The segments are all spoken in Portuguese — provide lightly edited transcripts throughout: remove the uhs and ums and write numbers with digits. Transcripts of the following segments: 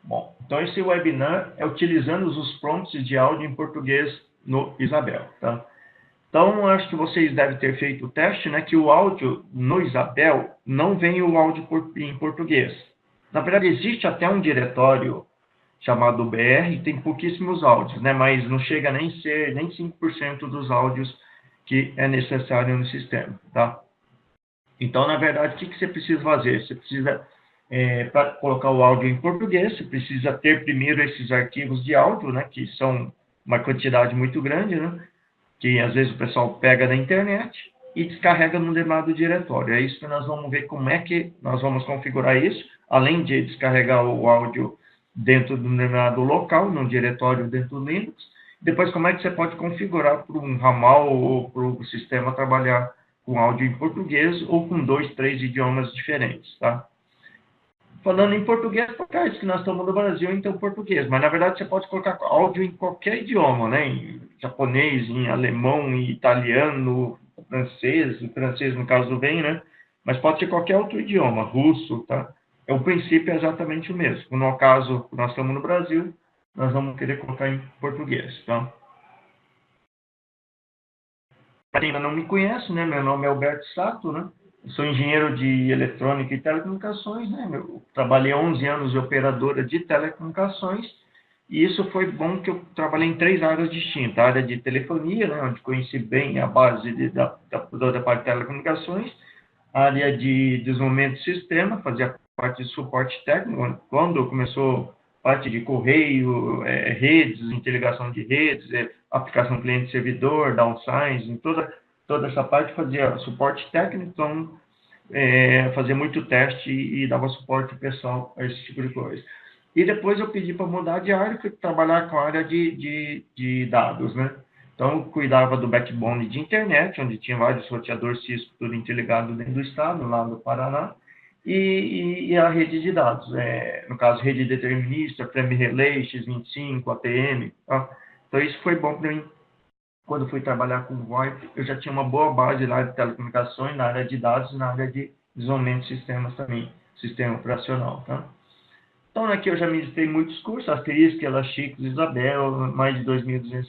Bom, então esse webinar é utilizando os prompts de áudio em português no Isabel, tá? Então, acho que vocês devem ter feito o teste, né, que o áudio no Isabel não vem o áudio em português. Na verdade, existe até um diretório chamado BR, tem pouquíssimos áudios, né, mas não chega nem a ser nem 5% dos áudios que é necessário no sistema, tá? Então, na verdade, o que você precisa fazer? Você precisa, para colocar o áudio em português, você precisa ter primeiro esses arquivos de áudio, né, que são uma quantidade muito grande, né, que às vezes o pessoal pega da internet e descarrega num determinado diretório. É isso que nós vamos ver como é que nós vamos configurar isso, além de descarregar o áudio dentro de um determinado local, num diretório dentro do Linux. Depois, como é que você pode configurar para um ramal ou para o sistema trabalhar com áudio em português ou com 2, 3 idiomas diferentes, tá? Falando em português, porque é isso que nós estamos no Brasil, então português. Mas, na verdade, você pode colocar áudio em qualquer idioma, né? Em japonês, em alemão, em italiano, francês. O francês, no caso, vem, né? Mas pode ser qualquer outro idioma, russo, tá? O princípio é exatamente o mesmo. No caso, nós estamos no Brasil, nós vamos querer colocar em português, tá? Para quem ainda não me conhece, né? Meu nome é Alberto Sato, né? Eu sou engenheiro de eletrônica e telecomunicações, né? Eu trabalhei 11 anos de operadora de telecomunicações e isso foi bom que eu trabalhei em 3 áreas distintas. A área de telefonia, né? Onde conheci bem a base da parte de telecomunicações. A área de desenvolvimento de sistema, fazia parte de suporte técnico. Quando começou parte de correio, redes, integração de redes, aplicação cliente-servidor, downsizing, toda essa parte fazia suporte técnico, então fazia muito teste e dava suporte pessoal a esse tipo de coisa. E depois eu pedi para mudar de área e fui trabalhar com a área de dados, né? Então, eu cuidava do backbone de internet, onde tinha vários roteadores Cisco, tudo interligado dentro do estado, lá do Paraná, e a rede de dados, no caso, rede determinista, Frame Relay, X25, ATM, tá? Então, isso foi bom para mim. Quando fui trabalhar com VoIP, eu já tinha uma boa base lá de telecomunicações, na área de dados e na área de desenvolvimento de sistemas também, sistema operacional, tá? Então, aqui eu já ministrei muitos cursos, Asterisco, Elastix, Isabel, mais de 2.200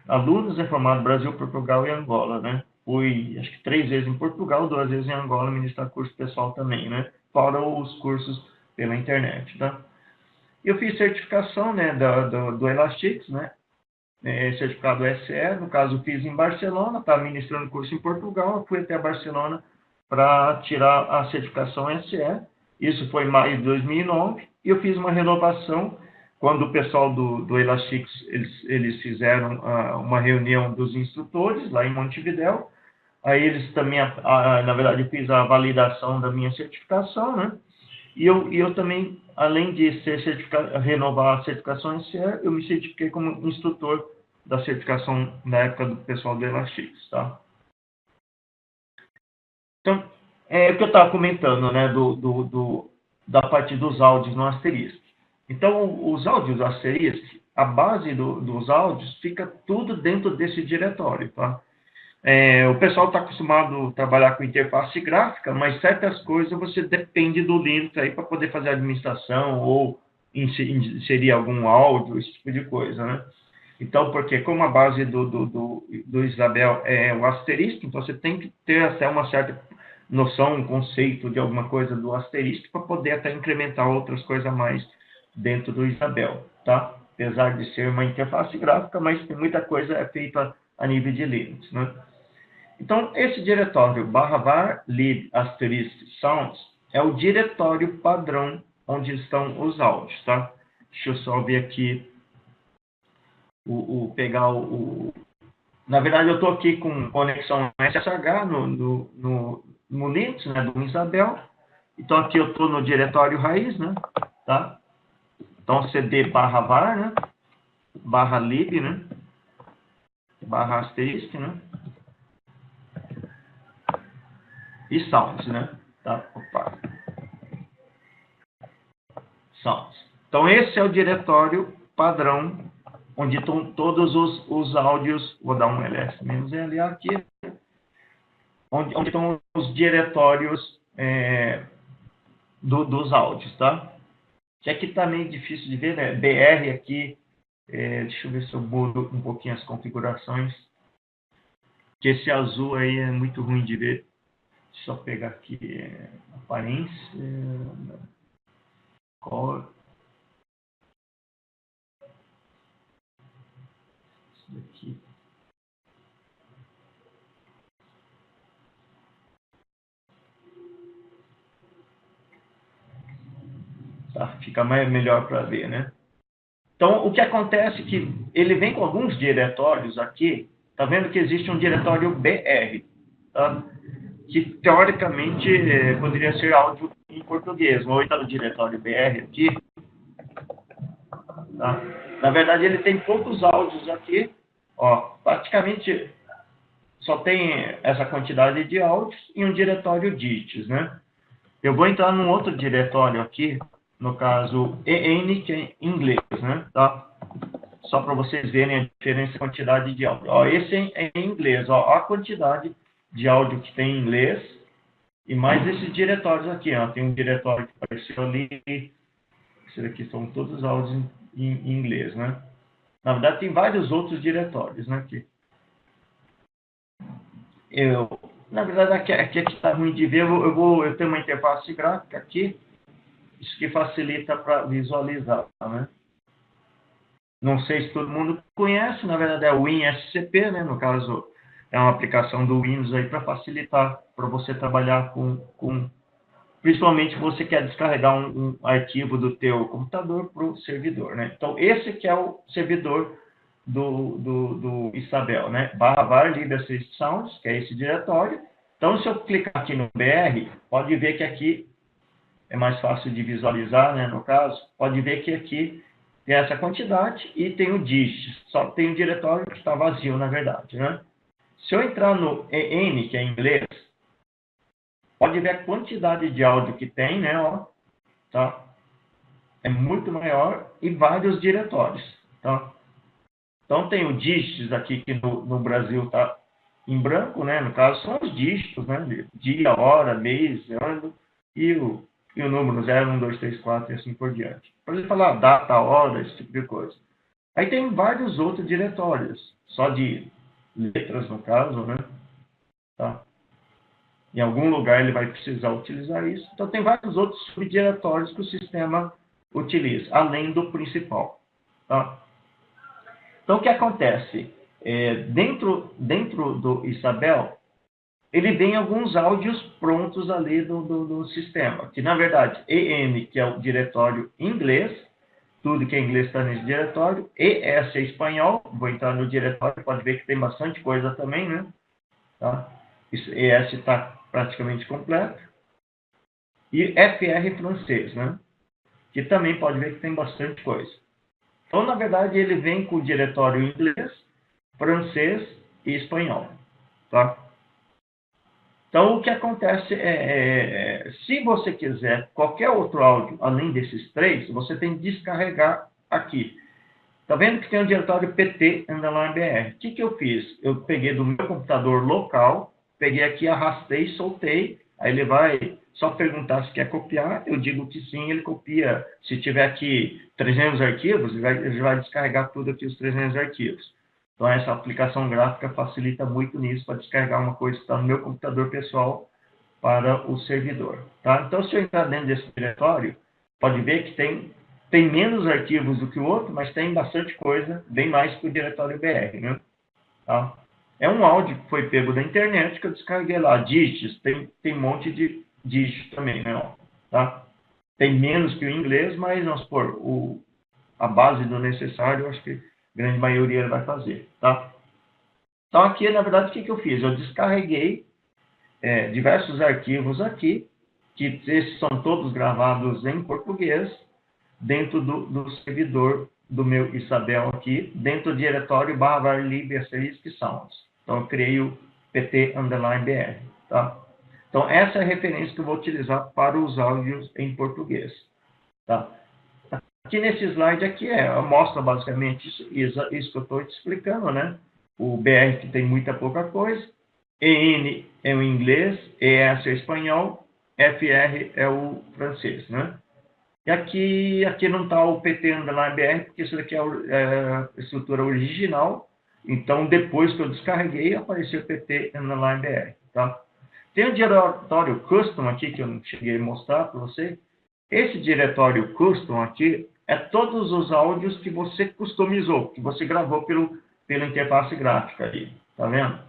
alunos, formados no Brasil, Portugal e Angola, né? Fui, acho que 3 vezes em Portugal, 2 vezes em Angola, ministrar curso pessoal também, né? Fora os cursos pela internet, tá? Eu fiz certificação, né, do Elastix, né? Certificado SE, no caso, fiz em Barcelona, estava ministrando curso em Portugal, fui até Barcelona para tirar a certificação SE. Isso foi em maio de 2009, e eu fiz uma renovação quando o pessoal do Elastix, eles fizeram uma reunião dos instrutores lá em Montevidéu. Aí eles também, na verdade, eu fiz a validação da minha certificação, né? E eu também, além de renovar a certificação SE, eu me certifiquei como instrutor da certificação na época do pessoal do Elastix, tá? Então, é o que eu estava comentando, né, da parte dos áudios no Asterisk. Então, os áudios do Asterisk, a base dos áudios fica tudo dentro desse diretório, tá? O pessoal está acostumado a trabalhar com interface gráfica, mas certas coisas você depende do Linux aí para poder fazer a administração ou inserir algum áudio, esse tipo de coisa, né? Então, porque como a base do Isabel é o asterisco, então você tem que ter até uma certa noção, um conceito de alguma coisa do asterisco para poder até incrementar outras coisas a mais dentro do Isabel, tá? Apesar de ser uma interface gráfica, mas muita coisa é feita a nível de Linux, né? Então, esse diretório /var lib * sounds é o diretório padrão onde estão os áudios, tá? Deixa eu só ver aqui, pegar Na verdade, eu estou aqui com conexão SSH no Linux, né, do Isabel. Então, aqui eu estou no diretório raiz, né? Tá? Então, cd /var, né? /lib, né? /asterisk, né? E sounds, né? Tá? Opa. Sounds. Então, esse é o diretório padrão, onde estão todos os áudios. Vou dar um ls-l aqui. Onde estão os diretórios dos áudios, tá? que aqui está meio difícil de ver, né? BR aqui, deixa eu ver se eu mudo um pouquinho as configurações, que esse azul aí é muito ruim de ver. Deixa eu só pegar aqui, aparência, cor, isso daqui. Tá, fica melhor para ver, né? Então, o que acontece é que ele vem com alguns diretórios aqui. Tá vendo que existe um diretório BR, tá? Que teoricamente poderia ser áudio em português. Vou entrar no diretório BR aqui. Tá? Na verdade, ele tem poucos áudios aqui. Ó, praticamente só tem essa quantidade de áudios e um diretório digits, né? Eu vou entrar num outro diretório aqui, no caso EN, que é em inglês, né? Tá? Só para vocês verem a diferença de quantidade de áudio. Ó, esse é em inglês, ó, a quantidade de áudio que tem em inglês e mais esses diretórios aqui, ó. Tem um diretório que apareceu ali, esses aqui são todos áudios em inglês, né? Na verdade, tem vários outros diretórios, né? Aqui. Na verdade, aqui está ruim de ver, eu tenho uma interface gráfica aqui, isso que facilita para visualizar, né? Não sei se todo mundo conhece, na verdade é o WinSCP, né? No caso, é uma aplicação do Windows aí para facilitar para você trabalhar com principalmente se você quer descarregar um arquivo do teu computador para o servidor, né? Então, esse que é o servidor do Isabel, né? /var libsys sounds, que é esse diretório. Então, se eu clicar aqui no BR, pode ver que aqui é mais fácil de visualizar, né? No caso, pode ver que aqui tem essa quantidade e tem o digit, só tem o diretório que está vazio, na verdade, né? Se eu entrar no EN, que é em inglês, pode ver a quantidade de áudio que tem, né? Ó, tá? É muito maior e vários diretórios, tá? Então, tem o dígitos aqui, que no Brasil está em branco, né? No caso, são os dígitos, né? Dia, hora, mês, ano e o número 0, 1, 2, 3, 4 e assim por diante. Para ele falar data, hora, esse tipo de coisa. Aí tem vários outros diretórios, só de letras, no caso, né? Tá? Em algum lugar ele vai precisar utilizar isso. Então, tem vários outros subdiretórios que o sistema utiliza, além do principal. Tá? Então, o que acontece? Dentro do Isabel, ele vem alguns áudios prontos ali do sistema, que, na verdade, EN, que é o diretório em inglês, tudo que é inglês está nesse diretório, ES é espanhol, vou entrar no diretório, pode ver que tem bastante coisa também, né? Tá? ES está praticamente completo. E FR francês, né? Que também pode ver que tem bastante coisa. Então, na verdade, ele vem com o diretório inglês, francês e espanhol. Tá? Então, o que acontece se você quiser qualquer outro áudio além desses três, você tem que descarregar aqui. Tá vendo que tem um diretório PT_BR? O que eu fiz? Eu peguei do meu computador local, peguei aqui, arrastei, soltei, aí ele vai só perguntar se quer copiar, eu digo que sim, ele copia. Se tiver aqui 300 arquivos, ele vai descarregar tudo aqui, os 300 arquivos. Então, essa aplicação gráfica facilita muito nisso, para descarregar uma coisa que está no meu computador pessoal para o servidor. Tá? Então, se eu entrar dentro desse diretório, pode ver que tem menos arquivos do que o outro, mas tem bastante coisa, bem mais que o diretório BR, né? Tá? É um áudio que foi pego da internet, que eu descarreguei lá. Dígitos, tem um monte de dígitos também, né? Tá? Tem menos que o inglês, mas, vamos supor, a base do necessário, eu acho que a grande maioria vai fazer, tá? Então, aqui, na verdade, o que eu fiz? Eu descarreguei diversos arquivos aqui, que esses são todos gravados em português, dentro do servidor do meu Isabel aqui, dentro do diretório /var_lib_sounds. Então, eu criei o PT_BR, tá? Então, essa é a referência que eu vou utilizar para os áudios em português, tá? Aqui nesse slide aqui mostra basicamente isso que eu estou te explicando, né? O BR que tem muita pouca coisa, EN é o inglês, ES é o espanhol, FR é o francês, né? E aqui não está o PT underline BR, porque isso daqui é a estrutura original. Então, depois que eu descarreguei, apareceu o PT underline BR. Tá? Tem um diretório custom aqui, que eu não cheguei a mostrar para você. Esse diretório custom aqui é todos os áudios que você customizou, que você gravou pela interface gráfica aí. Tá vendo?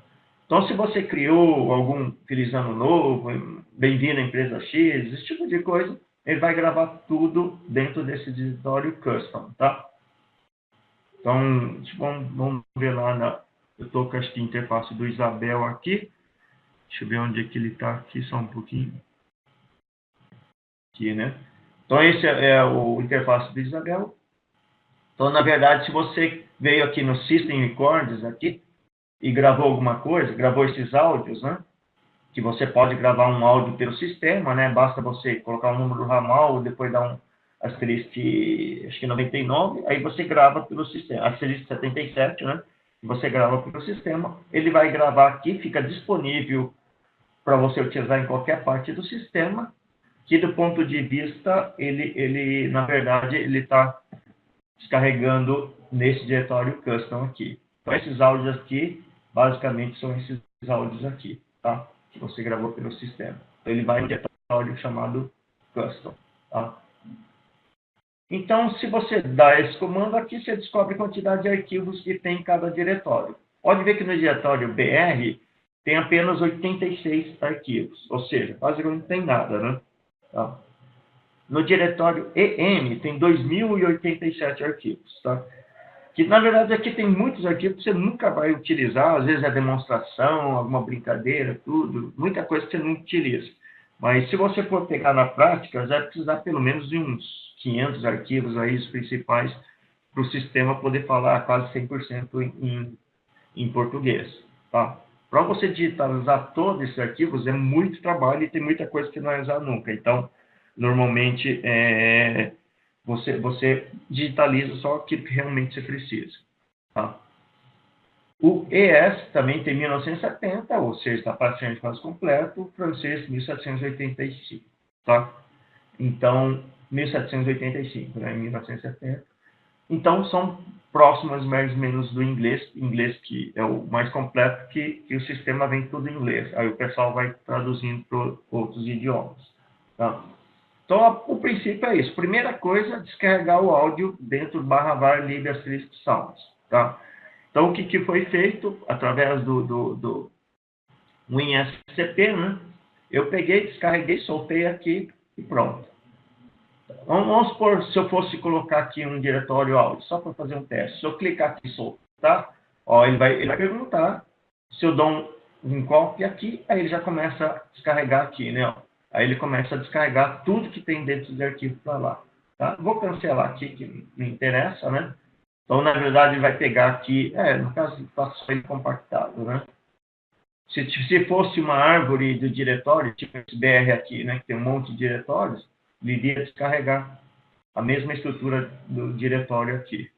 Então, se você criou algum Feliz Ano Novo, bem-vindo à empresa X, esse tipo de coisa, ele vai gravar tudo dentro desse diretório custom, tá? Então, vamos ver lá, eu estou com esta interface do Isabel aqui. Deixa eu ver onde é que ele está aqui, só um pouquinho. Aqui, né? Então, esse é o interface do Isabel. Então, na verdade, se você veio aqui no System Records aqui e gravou alguma coisa, gravou esses áudios, né? Que você pode gravar um áudio pelo sistema, né? Basta você colocar o número do ramal, depois dar um asterisco, acho que 99, aí você grava pelo sistema, asterisco 77, né? Você grava pelo sistema, ele vai gravar aqui, fica disponível para você utilizar em qualquer parte do sistema, que do ponto de vista, ele na verdade, ele está descarregando nesse diretório custom aqui. Então, esses áudios aqui, basicamente, são esses áudios aqui, tá? Que você gravou pelo sistema. Então, ele vai no diretório chamado custom, tá? Então, se você dá esse comando aqui, você descobre a quantidade de arquivos que tem em cada diretório. Pode ver que no diretório BR tem apenas 86 arquivos, ou seja, quase não tem nada, né? Tá? No diretório EM tem 2.087 arquivos, tá? Que, na verdade, aqui tem muitos arquivos que você nunca vai utilizar, às vezes é demonstração, alguma brincadeira, tudo, muita coisa que você não utiliza. Mas se você for pegar na prática, você vai precisar pelo menos de uns 500 arquivos aí, os principais, para o sistema poder falar quase 100% em português, tá? Para você digitalizar todos esses arquivos é muito trabalho e tem muita coisa que não vai usar nunca. Então, normalmente, você digitaliza só aquilo que realmente você precisa. Tá? O ES também tem 1970, ou seja, está praticamente quase completo. O francês, 1785. Tá? Então, 1785, né? 1970. Então, são próximas mais ou menos do inglês que é o mais completo, que o sistema vem tudo em inglês. Aí o pessoal vai traduzindo para outros idiomas. Tá? Então, o princípio é isso. Primeira coisa, descarregar o áudio dentro do /var lib_sounds. Tá? Então, o que foi feito através do WinSCP, né? Eu peguei, descarreguei, soltei aqui e pronto. Vamos supor, se eu fosse colocar aqui um diretório áudio, só para fazer um teste. Se eu clicar aqui e soltar, ó, ele vai perguntar se eu dou um copy aqui, aí ele já começa a descarregar aqui, né? Ó. Aí ele começa a descarregar tudo que tem dentro do arquivo para lá. Tá? Vou cancelar aqui, que me interessa, né? Então, na verdade, ele vai pegar aqui, no caso, está só ele compactado, né? Se fosse uma árvore do diretório, tipo esse BR aqui, né, que tem um monte de diretórios, ele iria descarregar a mesma estrutura do diretório aqui.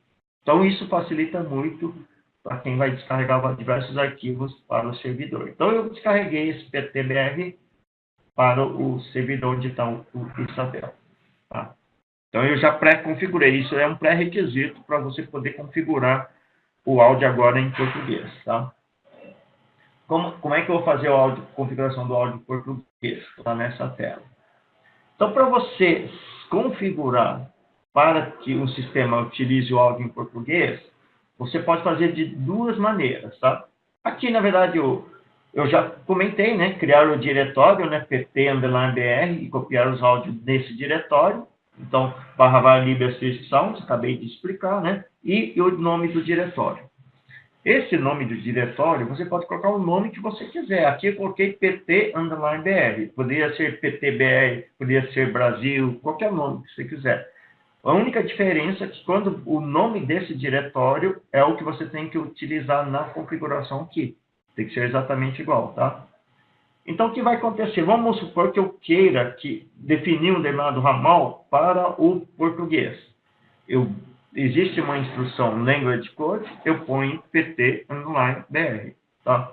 Então, isso facilita muito para quem vai descarregar diversos arquivos para o servidor. Então, eu descarreguei esse PTBR para o servidor onde está o Isabel. Tá? Então, eu já pré-configurei. Isso é um pré-requisito para você poder configurar o áudio agora em português. Tá? Como é que eu vou fazer a configuração do áudio em português? Está nessa tela. Então, para você configurar para que o sistema utilize o áudio em português, você pode fazer de duas maneiras, tá? Aqui, na verdade, eu já comentei, né? Criar o diretório, né? pt_br e copiar os áudios desse diretório. Então, /var lib_sounds, acabei de explicar, né? E o nome do diretório. Esse nome do diretório, você pode colocar o nome que você quiser. Aqui eu coloquei pt_br. Poderia ser ptbr, poderia ser Brasil, qualquer nome que você quiser. A única diferença é que quando o nome desse diretório é o que você tem que utilizar na configuração aqui. Tem que ser exatamente igual, tá? Então, o que vai acontecer? Vamos supor que eu queira definir um determinado ramal para o português. Existe uma instrução language code, eu ponho pt_br, tá?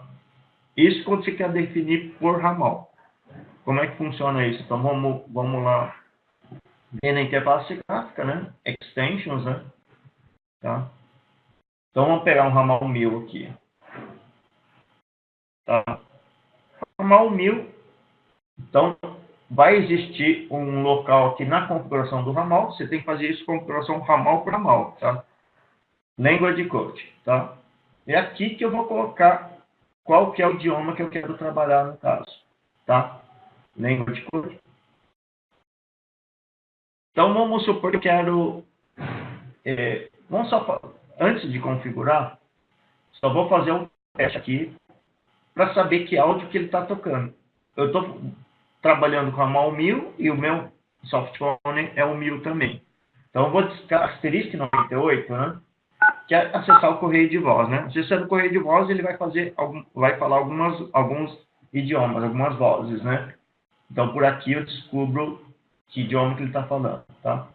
Isso quando você quer definir por ramal. Como é que funciona isso? Então, vamos lá vem na interface gráfica, né? Extensions, né? Tá? Então, vamos pegar um ramal 1000 aqui. Tá? Ramal 1000. Então, vai existir um local aqui na configuração do ramal. Você tem que fazer isso configuração ramal por ramal, tá? Language Code, tá? É aqui que eu vou colocar qual que é o idioma que eu quero trabalhar no caso, tá? Language Code. Então, vamos supor que eu quero... vamos só... Antes de configurar, só vou fazer um teste aqui para saber que áudio que ele está tocando. Eu estou trabalhando com a ramal 1000 e o meu softphone é o 1000 também. Então, eu vou discar asterisco 98, né? Que é acessar o correio de voz, né? Acessando o correio de voz, ele vai falar alguns idiomas, algumas vozes, né? Então, por aqui eu descubro que idioma que ele está falando, tá?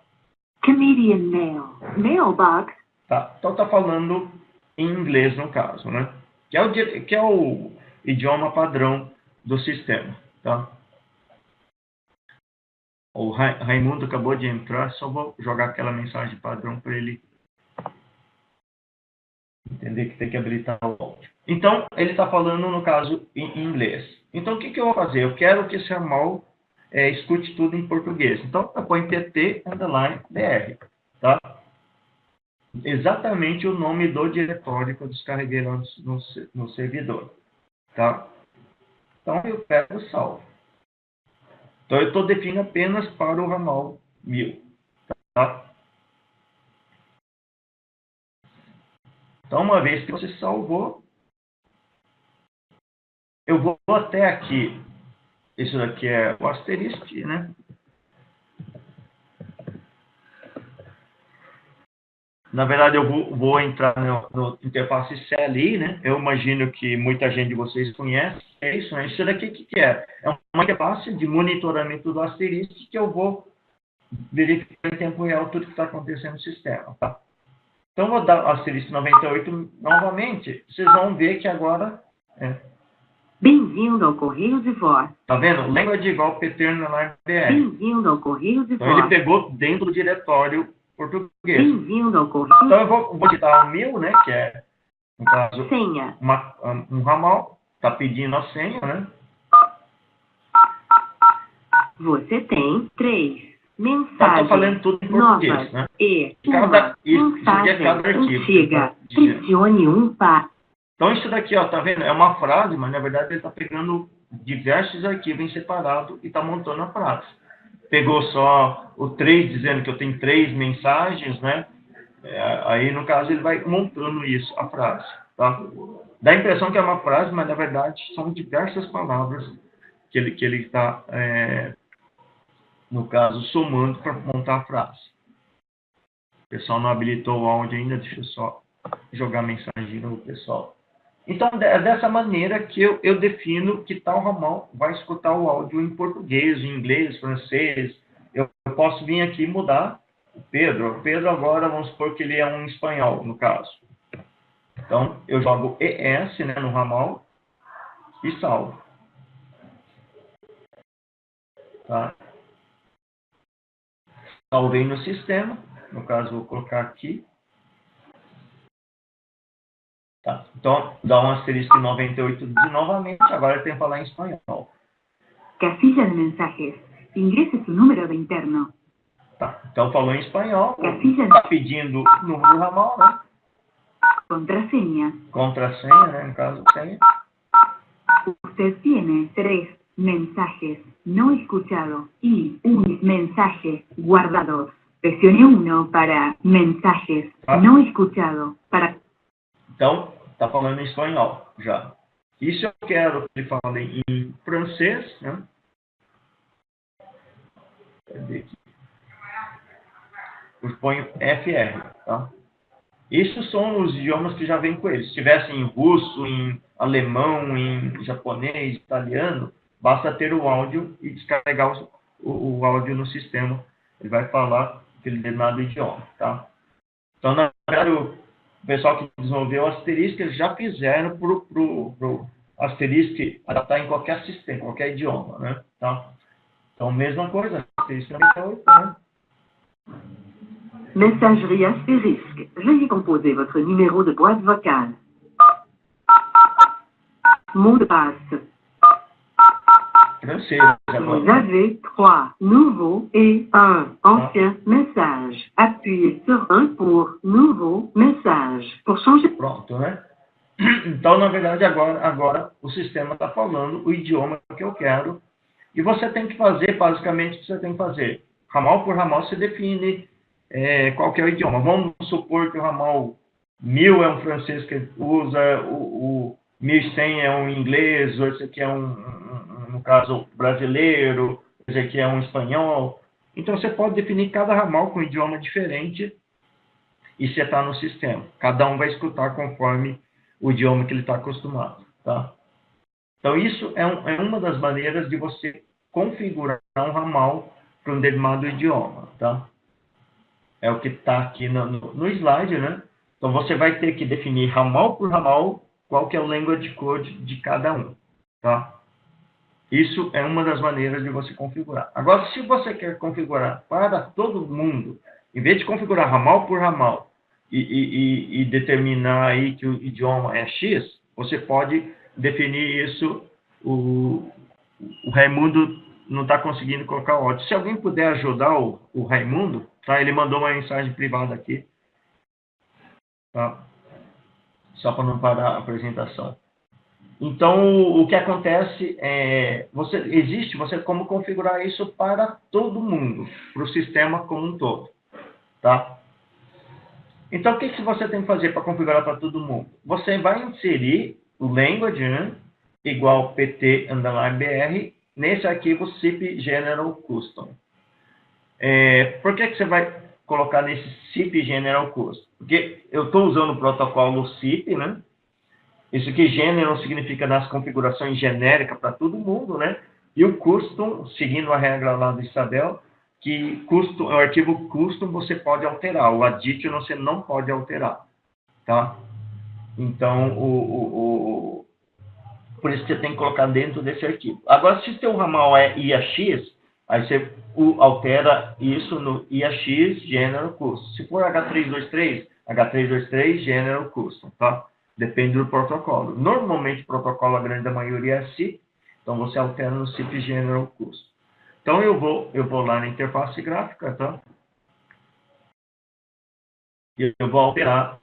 Canadian Mail. Mailbox. Tá? Então, está falando em inglês, no caso, né? Que é o idioma padrão do sistema, tá? O Raimundo acabou de entrar, só vou jogar aquela mensagem padrão para ele entender que tem que habilitar o áudio. Então, ele está falando, no caso, em inglês. Então, o que eu vou fazer? Eu quero que esse ramal escute tudo em português. Então, eu ponho pt_br, tá? Exatamente o nome do diretório que eu descarreguei lá no servidor, tá? Então, eu pego o salvo. Então, eu estou definindo apenas para o ramal 1000, tá? Então, uma vez que você salvou, eu vou até aqui. Isso daqui é o asterisco, né? Na verdade, eu vou entrar no interface CLI, né? Eu imagino que muita gente de vocês conhece. É isso, né? Isso daqui o que é? É uma interface de monitoramento do asterisco que eu vou verificar em tempo real tudo que está acontecendo no sistema, tá? Então, vou dar asterisco 98 novamente. Vocês vão ver que agora... Bem-vindo ao correio de voz. Tá vendo? Language igual pt_br. Bem-vindo ao correio de Então, voz. ele pegou dentro do diretório português. Bem-vindo ao correio. Então, eu vou digitar o 1000, né? Que é, no caso, Senha. um ramal. Está pedindo a senha, né? Você tem 3 mensagens. Estou falando tudo em português, novas, né? E Cada, isso aqui é mensagem cada arquivo. antiga. Pressione um para. Então, isso daqui, ó, tá vendo? É uma frase, mas na verdade ele está pegando diversos arquivos em separado e está montando a frase. Pegou só o 3, dizendo que eu tenho 3 mensagens, né? Aí, no caso, ele vai montando isso, a frase, tá? Dá a impressão que é uma frase, mas na verdade são diversas palavras que ele está, no caso, somando para montar a frase. O pessoal não habilitou o áudio ainda, deixa eu só jogar a mensagem no pessoal. Então, é dessa maneira que eu defino que tal ramal vai escutar o áudio em português, em inglês, francês. Eu posso vir aqui e mudar o Pedro. O Pedro agora, vamos supor que ele é um espanhol, no caso. Então, eu jogo ES, né, no ramal e salvo. Tá? Salvei no sistema. No caso, vou colocar aqui. Tá. Então, dá um asterisco 98 novamente. Agora eu tenho que falar em espanhol. Casilla de mensajes. Ingrese su número de interno. Tá. Então, falou em espanhol. Casilla. Está pedindo o número do ramal, né? Contraseña. Contrasenha, né? No caso, senha. Usted tiene 3 mensajes no escuchados y un mensaje guardado. Presione 1 para mensajes no escuchados. Para... Então, está falando em espanhol já. Isso eu quero que ele fale em francês, né? Cadê aqui? Eu ponho FR, tá? Esses são os idiomas que já vêm com eles. Se tivesse em russo, em alemão, em japonês, italiano, basta ter o áudio e descarregar o áudio no sistema. Ele vai falar aquele determinado idioma, tá? Então, na verdade, o pessoal que desenvolveu o asterisco, eles já fizeram pro asterisco adaptar em qualquer sistema, qualquer idioma, né? Tá? Então, mesma coisa, asterisco 98, né? Messagerie astérisque. Veuillez composer votre numéro de boîte vocale. Mot de passe. Francês Vous agora. avez 3 nouveaux et 1 ancien message. Appuyez sur 1 pour nouveau message. Pour changer. Pronto, né? Então, na verdade, agora o sistema está falando o idioma que eu quero. E você tem que fazer, basicamente, o que você tem que fazer. Ramal por ramal, você define qual que é o idioma. Vamos supor que o ramal 1000 é um francês que usa, o 1100 é um inglês, ou esse aqui é no caso, brasileiro, esse aqui é um espanhol. Então, você pode definir cada ramal com um idioma diferente e setar no sistema. Cada um vai escutar conforme o idioma que ele está acostumado, tá? Então, isso é uma das maneiras de você configurar um ramal para um determinado idioma, tá? É o que está aqui no slide, né? Então, você vai ter que definir ramal por ramal qual que é o language code de cada um, tá? Isso é uma das maneiras de você configurar. Agora, se você quer configurar para todo mundo, em vez de configurar ramal por ramal e determinar aí que o idioma é X, você pode definir isso. O Raimundo não está conseguindo colocar o áudio. Se alguém puder ajudar o Raimundo, tá? Ele mandou uma mensagem privada aqui, tá? Só para não parar a apresentação. Então, o que acontece é, você como configurar isso para todo mundo, para o sistema como um todo, tá? Então, o que você tem que fazer para configurar para todo mundo? Você vai inserir o language, né, igual pt_br nesse arquivo zip general custom. Por que você vai colocar nesse zip general custom? Porque eu estou usando o protocolo zip, né? Isso aqui, general, significa nas configurações genéricas para todo mundo, né? E o custom, seguindo a regra lá do Isabel, que custom, o arquivo custom você pode alterar, o addition você não pode alterar, tá? Então, por isso que você tem que colocar dentro desse arquivo. Agora, se seu ramal é IAX, aí você altera isso no IAX General Custom. Se for H323 General Custom, tá? Depende do protocolo. Normalmente, o protocolo, a grande maioria é SIP, então você altera no SIP General Custom. Então, eu vou lá na interface gráfica, tá? E eu vou alterar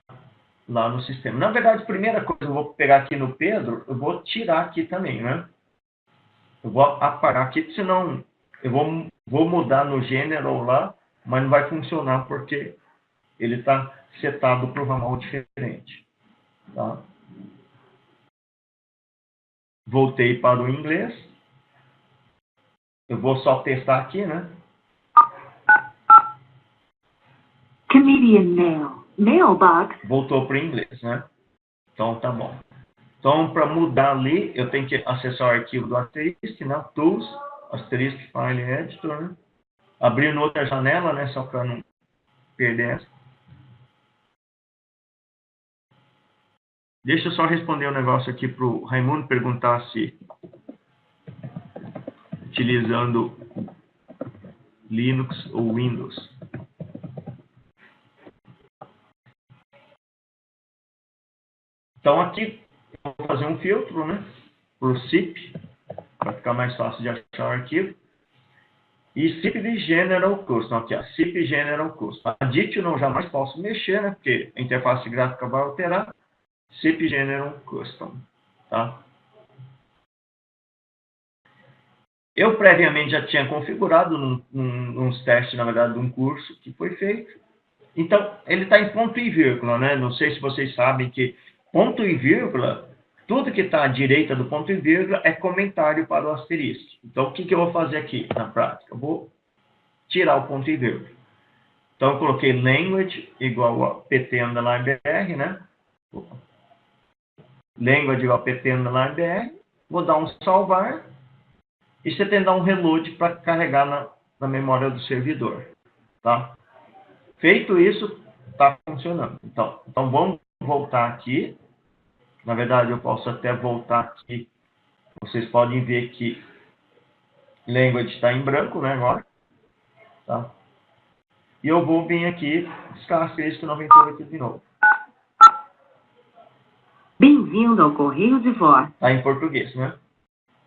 lá no sistema. Na verdade, a primeira coisa, eu vou pegar aqui no Pedro, eu vou tirar aqui também, né? Eu vou apagar aqui, senão eu vou mudar no General lá, mas não vai funcionar porque ele está setado para um ramal diferente. Tá? Voltei para o inglês. Eu vou só testar aqui, né? Canadian Mail. Mailbox. Voltou para o inglês, né? Então, tá bom. Então, para mudar ali, eu tenho que acessar o arquivo do Asterisk, né? Tools, Asterisk File Editor, né? Abrir em outra janela, né? Só para não perder essa. Deixa eu só responder um negócio aqui para o Raimundo perguntar se utilizando Linux ou Windows. Então aqui eu vou fazer um filtro, né? Para o zip, para ficar mais fácil de achar o arquivo. E zip de General Custom, aqui, ó, zip General Custom. Addition eu jamais posso mexer, né? Porque a interface gráfica vai alterar. Zip General Custom, tá? Eu previamente já tinha configurado uns testes, na verdade, de um curso que foi feito. Então, ele está em ponto e vírgula, né? Não sei se vocês sabem que ponto e vírgula, tudo que está à direita do ponto e vírgula é comentário para o asterisco. Então, o que eu vou fazer aqui na prática? Eu vou tirar o ponto e vírgula. Então, eu coloquei language igual a pt_br, né? Language igual a pt_br. Vou dar um salvar. E você tem que dar um reload para carregar na memória do servidor, tá? Feito isso, está funcionando. Então, vamos voltar aqui. Na verdade, eu posso até voltar aqui. Vocês podem ver que language está em branco, né, agora. Tá? E eu vou vir aqui, buscar asterisco 98 de novo. Bem-vindo ao correio de voz. Tá em português, né?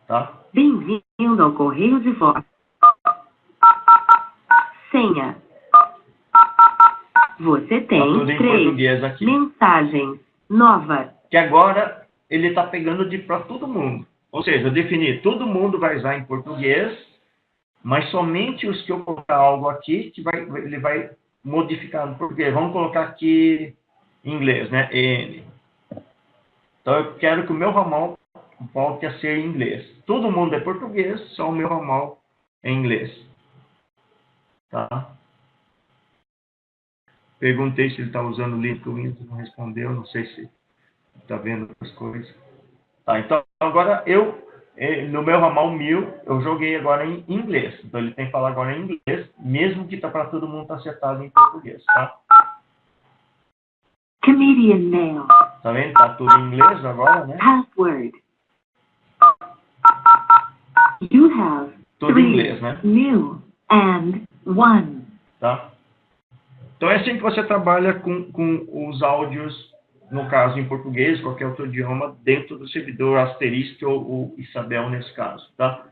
Tá? Bem-vindo ao correio de voz. Senha. Você Tá tem tudo em 3 português aqui. mensagens novas. Que agora ele está pegando para todo mundo. Ou seja, eu defini, todo mundo vai usar em português, mas somente os que eu colocar algo aqui, que ele vai modificar no português. Vamos colocar aqui em inglês, né? N. Então eu quero que o meu ramal volte a ser em inglês. Todo mundo é português, só o meu ramal é em inglês. Tá? Perguntei se ele está usando o link, o Windows não respondeu, não sei se está vendo as coisas. Tá, então agora no meu ramal 1000, eu joguei agora em inglês. Então ele tem que falar agora em inglês, mesmo que para todo mundo tá setado em português, tá? Canadian Mail. Tá vendo? Tá tudo em inglês agora, né? Password. You have Tudo em inglês, né? new and 1. Tá? Então é assim que você trabalha com os áudios, no caso em português, qualquer outro idioma, dentro do servidor Asterisk ou Isabel nesse caso, tá?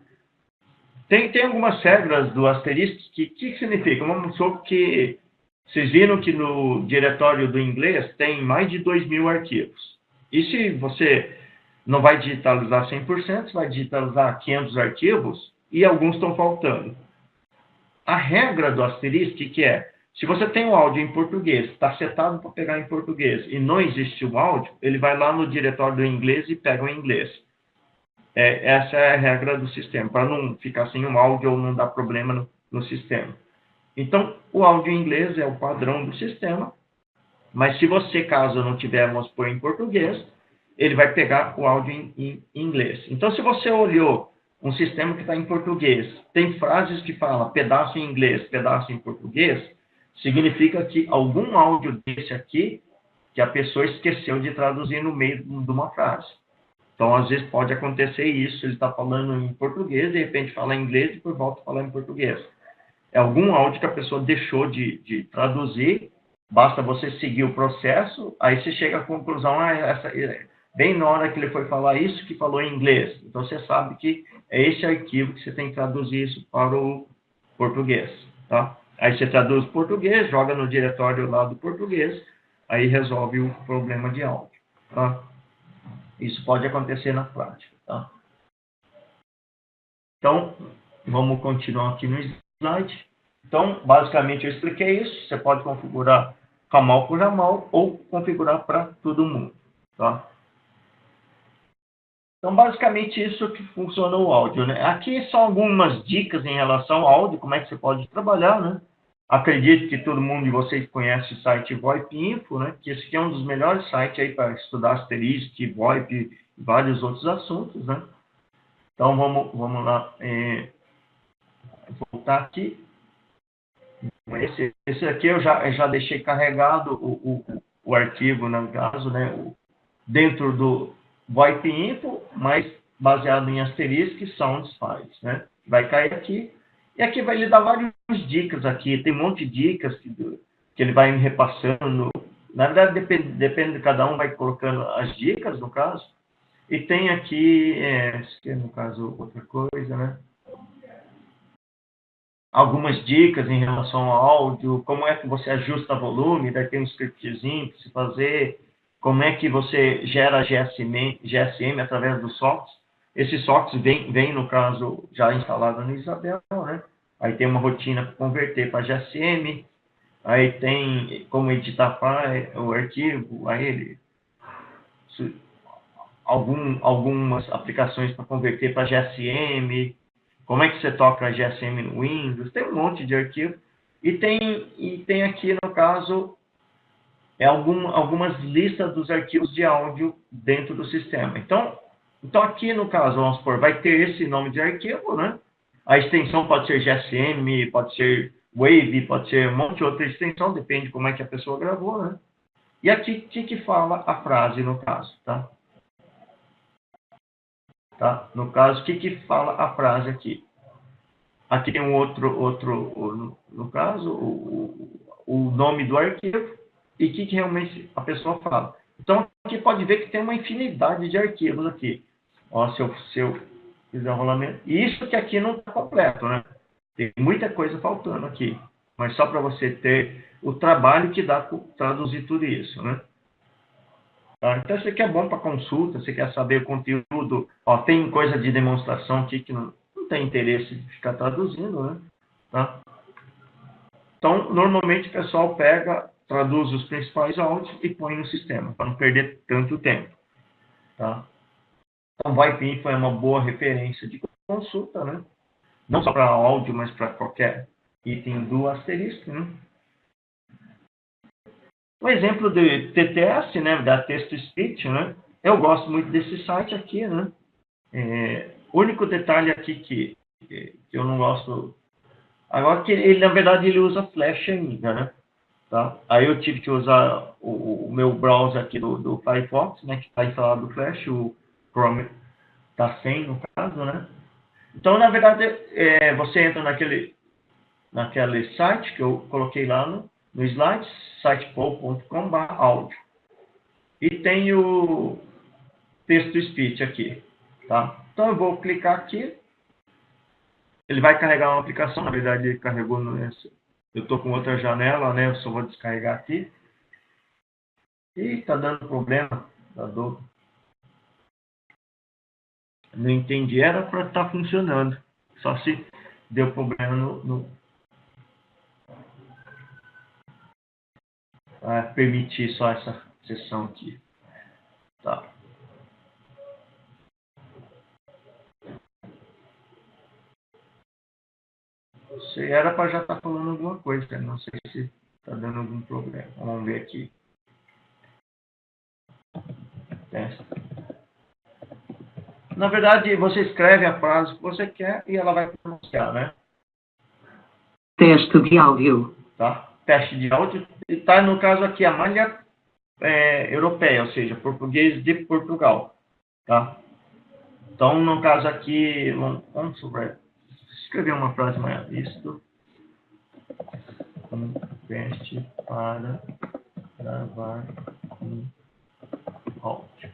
Tem algumas regras do Asterisk que significa? Vamos supor que vocês viram que no diretório do inglês tem mais de 2.000 arquivos. E se você não vai digitalizar 100%, você vai digitalizar 500 arquivos e alguns estão faltando. A regra do Asterisk que é, se você tem um áudio em português, está setado para pegar em português e não existe o áudio, ele vai lá no diretório do inglês e pega o inglês. Essa é a regra do sistema, para não ficar sem um áudio ou não dar problema no sistema. Então, o áudio em inglês é o padrão do sistema, mas se você, caso não tiver, vamos pôr em português, ele vai pegar o áudio em inglês. Então, se você olhou um sistema que está em português, tem frases que falam pedaço em inglês, pedaço em português, significa que algum áudio desse aqui, que a pessoa esqueceu de traduzir no meio de uma frase. Então, às vezes pode acontecer isso, ele está falando em português, de repente fala em inglês e depois volta a falar em português. É algum áudio que a pessoa deixou de traduzir, basta você seguir o processo, aí você chega à conclusão, bem na hora que ele foi falar isso, que falou em inglês. Então, você sabe que é esse arquivo que você tem que traduzir isso para o português. Tá? Aí você traduz o português, joga no diretório lá do português, aí resolve o problema de áudio. Tá? Isso pode acontecer na prática. Tá? Então, vamos continuar aqui no slide. Então, basicamente, eu expliquei isso. Você pode configurar ramal por ramal ou configurar para todo mundo. Tá? Então, basicamente, isso que funciona o áudio. Né? Aqui são algumas dicas em relação ao áudio, como é que você pode trabalhar. Né? Acredito que todo mundo de vocês conhece o site VoIP Info, né? Que esse aqui é um dos melhores sites aí para estudar Asterisk, VoIP e vários outros assuntos. Né? Então, vamos lá voltar aqui. Esse aqui eu já deixei carregado o arquivo, no caso, né? Dentro do VoIP Info, mas baseado em Asterisk Sounds Files. Né? Vai cair aqui. E aqui vai lhe dar várias dicas aqui. Tem um monte de dicas que ele vai me repassando. Na verdade, depende de cada um, vai colocando as dicas, no caso. E tem aqui, no caso, outra coisa, né? Algumas dicas em relação ao áudio, como é que você ajusta volume, daí tem um scriptzinho para se fazer, como é que você gera GSM através dos sockets. Esse sockets vem, no caso, já instalado no Isabel, né? Aí tem uma rotina para converter para GSM, aí tem como editar o arquivo, aí algumas aplicações para converter para GSM, como é que você toca GSM no Windows, tem um monte de arquivo. E tem aqui, no caso, algumas listas dos arquivos de áudio dentro do sistema. Então aqui, no caso, vamos supor, vai ter esse nome de arquivo, né? A extensão pode ser GSM, pode ser Wave, pode ser um monte de outra extensão, depende de como é que a pessoa gravou, né? E aqui, o que fala a frase, no caso, tá? No caso, o que fala a frase aqui? Aqui tem um no caso, o nome do arquivo e o que realmente a pessoa fala. Então, aqui pode ver que tem uma infinidade de arquivos aqui. Ó, se eu fizer o rolamento. E isso que aqui não está completo, né? Tem muita coisa faltando aqui. Mas só para você ter o trabalho que dá para traduzir tudo isso, né? Tá? Então, isso aqui é bom para consulta, você quer saber o conteúdo. Ó, tem coisa de demonstração aqui que não tem interesse de ficar traduzindo, né? Tá? Então, normalmente o pessoal pega, traduz os principais áudios e põe no sistema, para não perder tanto tempo. Tá? Então, VoIP-Info é uma boa referência de consulta, né? Não só para áudio, mas para qualquer item do asterisco, né? Um exemplo de TTS, né, da Text Speech, né? Eu gosto muito desse site aqui, né? O único detalhe aqui que eu não gosto... Agora que ele, na verdade, ele usa Flash ainda, né? Tá? Aí eu tive que usar o meu browser aqui do Firefox, né? Que está instalado do Flash, o Chrome está sem, no caso, né? Então, na verdade, você entra naquele site que eu coloquei lá no slide, sitepol.com/áudio. E tem o texto speech aqui, tá? Então, eu vou clicar aqui. Ele vai carregar uma aplicação, na verdade, ele carregou nesse. Eu estou com outra janela, né? Eu só vou descarregar aqui. E está dando problema. Não entendi, era para estar funcionando. Só se deu problema permitir só essa sessão aqui. Tá. Se era para já estar falando alguma coisa, né? Não sei se está dando algum problema. Vamos ver aqui. Testa. Na verdade, você escreve a frase que você quer e ela vai pronunciar, né? Teste de áudio. Tá? Teste de áudio. Está, no caso aqui, a malha europeia, ou seja, português de Portugal. Tá? Então, no caso aqui, vamos escrever uma frase maior. Isto um teste para gravar um áudio.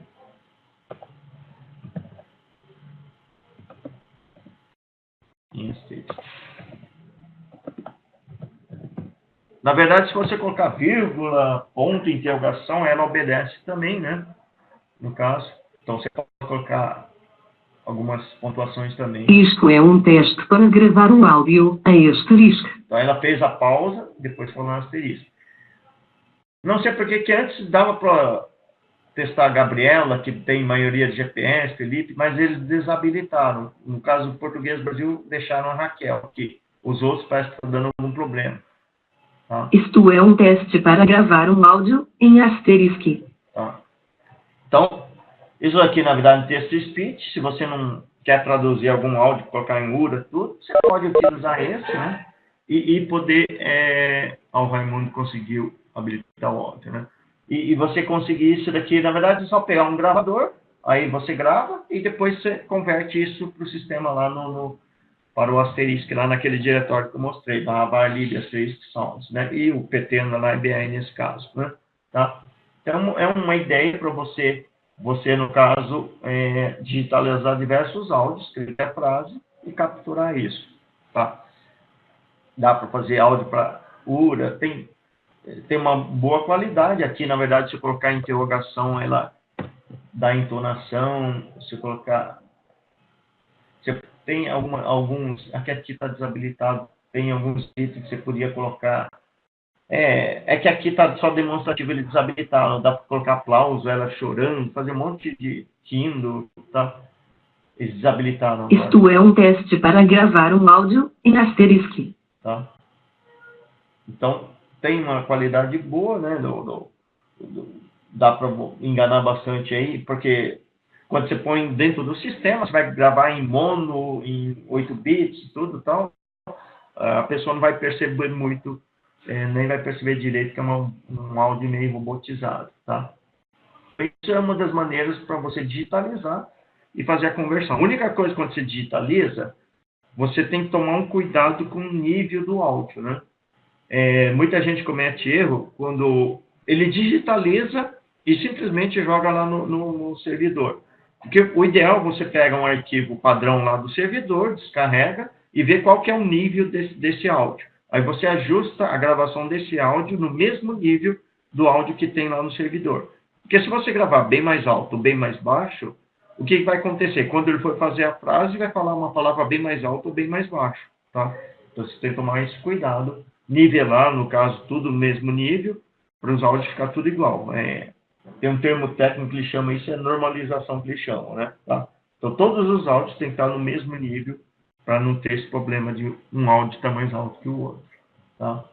Na verdade, se você colocar vírgula, ponto, interrogação, ela obedece também, né? No caso. Então, você pode colocar algumas pontuações também. Isto é um teste para gravar um áudio em asterisco. Então, ela fez a pausa, depois falou no asterisco. Não sei por que antes dava para testar a Gabriela, que tem maioria de GPS, Felipe, mas eles desabilitaram. No caso do Português Brasil, deixaram a Raquel, que os outros parecem que estão dando algum problema. Tá? Isto é um teste para gravar um áudio em asterisco. Tá? Então, isso aqui, na verdade, é texto speech. Se você não quer traduzir algum áudio, colocar em URA, tudo, você pode utilizar esse, né? E poder... o Raimundo conseguiu habilitar o áudio, né? E você conseguir isso daqui, na verdade, é só pegar um gravador, aí você grava e depois você converte isso para o sistema lá para o asterisco, lá naquele diretório que eu mostrei, na Varlib Asterisk Sounds, né? E o PT na IBM nesse caso, né? Tá? Então, é uma ideia para você, no caso, digitalizar diversos áudios, escrever a frase e capturar isso, tá? Dá para fazer áudio para URA, tem uma boa qualidade aqui, na verdade, se colocar interrogação, ela dá entonação, se colocar... Você tem alguns... Aqui está desabilitado, tem alguns itens que você podia colocar... É que aqui está só demonstrativo, ele desabilitado, dá para colocar aplauso, ela chorando, fazer um monte de rindo, tá? Eles desabilitaram. Isto é um teste para gravar um áudio em asterisco. Tá? Então, tem uma qualidade boa, né? Dá para enganar bastante aí, porque quando você põe dentro do sistema, você vai gravar em mono, em 8 bits, tudo tal, a pessoa não vai perceber muito, nem vai perceber direito que é um áudio meio robotizado, tá? Isso é uma das maneiras para você digitalizar e fazer a conversão. A única coisa quando você digitaliza, você tem que tomar um cuidado com o nível do áudio, né? Muita gente comete erro quando ele digitaliza e simplesmente joga lá no servidor. Porque o ideal é você pega um arquivo padrão lá do servidor, descarrega e vê qual que é o nível desse áudio. Aí você ajusta a gravação desse áudio no mesmo nível do áudio que tem lá no servidor. Porque se você gravar bem mais alto ou bem mais baixo, o que vai acontecer? Quando ele for fazer a frase, vai falar uma palavra bem mais alta ou bem mais baixo. Tá? Então você tem que tomar esse cuidado. Nivelar, no caso, tudo no mesmo nível, para os áudios ficar tudo igual. Tem um termo técnico que eles chamam isso, é normalização que eles chamam, né? Tá? Então todos os áudios têm que estar no mesmo nível para não ter esse problema de um áudio estar mais alto que o outro. Tá?